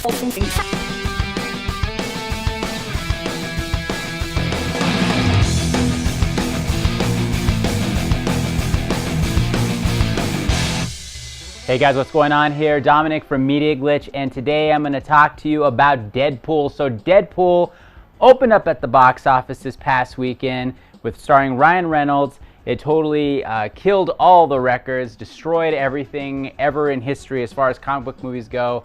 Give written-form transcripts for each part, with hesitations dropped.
Hey guys, what's going on here? Dominic from Media Glitch, and today I'm going to talk to you about Deadpool. So Deadpool opened up at the box office this past weekend with starring Ryan Reynolds. It totally killed all the records, destroyed everything ever in history as far as comic book movies go.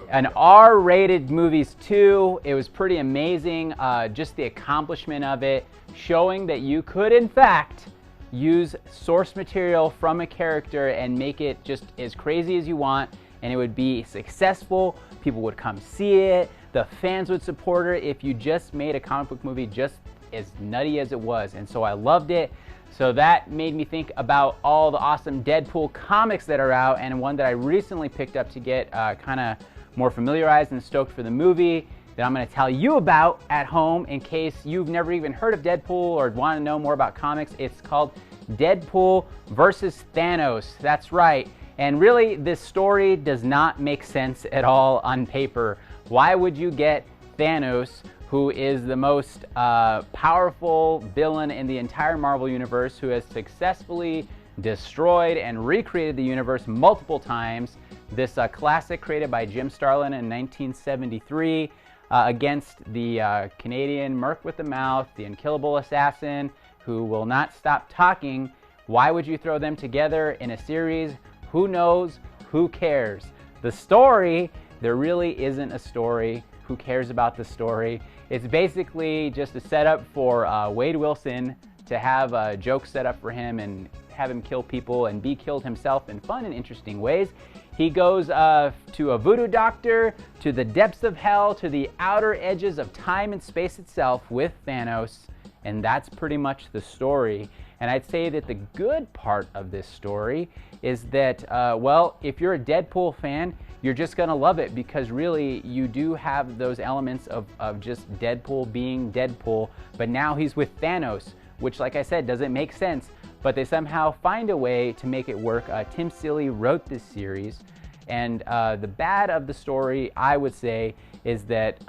An R-rated movies too. It was pretty amazing, just the accomplishment of it, showing that you could in fact use source material from a character and make it just as crazy as you want, and it would be successful. People would come see it. The fans would support it if you just made a comic book movie just as nutty as it was. And so I loved it. So that made me think about all the awesome Deadpool comics that are out, and one that I recently picked up to get kind of more familiarized and stoked for the movie that I'm going to tell you about at home in case you've never even heard of Deadpool or want to know more about comics. It's called Deadpool VS Thanos. That's right. And really, this story does not make sense at all on paper. Why would you get Thanos, who is the most powerful villain in the entire Marvel Universe, who has successfully destroyed and recreated the universe multiple times, this classic created by Jim Starlin in 1973, against the Canadian Merc with the Mouth, the unkillable assassin, who will not stop talking. Why would you throw them together in a series? Who knows? Who cares? The story, there really isn't a story. Who cares about the story? It's basically just a setup for Wade Wilson to have a joke set up for him and have him kill people and be killed himself in fun and interesting ways. He goes to a voodoo doctor, to the depths of hell, to the outer edges of time and space itself with Thanos, and that's pretty much the story. And I'd say that the good part of this story is that, well, if you're a Deadpool fan, you're just gonna love it, because really you do have those elements of just Deadpool being Deadpool, but now he's with Thanos, which, like I said, doesn't make sense, but they somehow find a way to make it work. Tim Seeley wrote this series, and the bad of the story, I would say, is that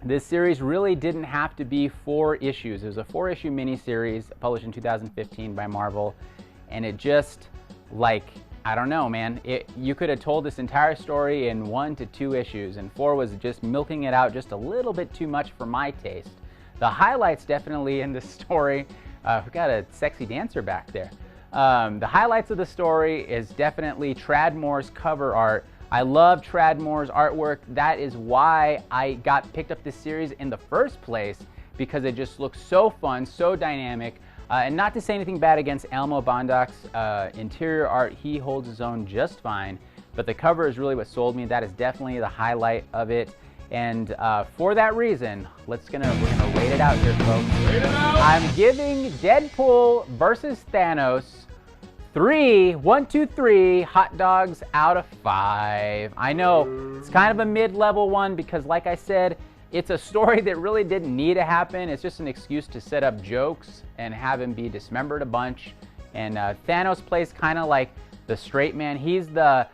this series really didn't have to be 4 issues. It was a 4-issue miniseries published in 2015 by Marvel, and it just, like, I don't know, man. You could have told this entire story in 1 to 2 issues, and 4 was just milking it out just a little bit too much for my taste. The highlights definitely in this story, we got a sexy dancer back there. The highlights of the story is definitely Tradmore's cover art. I love Tradmore's artwork. That is why I got picked up this series in the first place, because it just looks so fun, so dynamic. And not to say anything bad against Elmo Bondoc's interior art, he holds his own just fine, but the cover is really what sold me. That is definitely the highlight of it. And for that reason, we're gonna rate it out here, folks. Rate it out! I'm giving Deadpool vs. Thanos 3 hot dogs out of 5. I know it's kind of a mid-level one, because like I said, it's a story that really didn't need to happen. It's just an excuse to set up jokes and have him be dismembered a bunch. And Thanos plays kind of like the straight man. He's the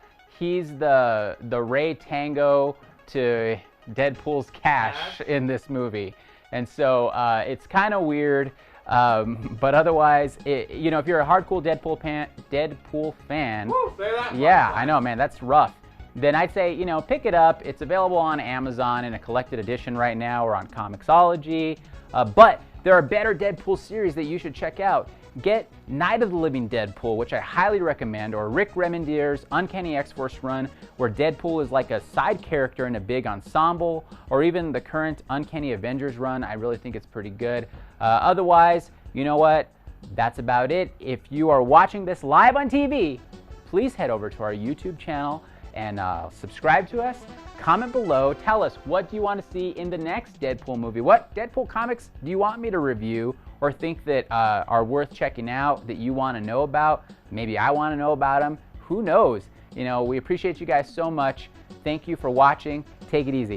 Ray Tango to Deadpool's Cash in this movie. And so it's kind of weird. But otherwise, you know, if you're a hardcore Deadpool fan, Woo, say that yeah, I know, man, that's rough. Then I'd say, you know, pick it up. It's available on Amazon in a collected edition right now, or on Comixology. But there are better Deadpool series that you should check out. Get Night of the Living Deadpool, which I highly recommend, or Rick Remender's Uncanny X-Force run, where Deadpool is like a side character in a big ensemble, or even the current Uncanny Avengers run. I really think it's pretty good. Otherwise, you know what? That's about it. If you are watching this live on TV, please head over to our YouTube channel and subscribe to us. Comment below. Tell us, what do you want to see in the next Deadpool movie? What Deadpool comics do you want me to review or think that are worth checking out, that you want to know about? Maybe I want to know about them. Who knows? You know, we appreciate you guys so much. Thank you for watching. Take it easy.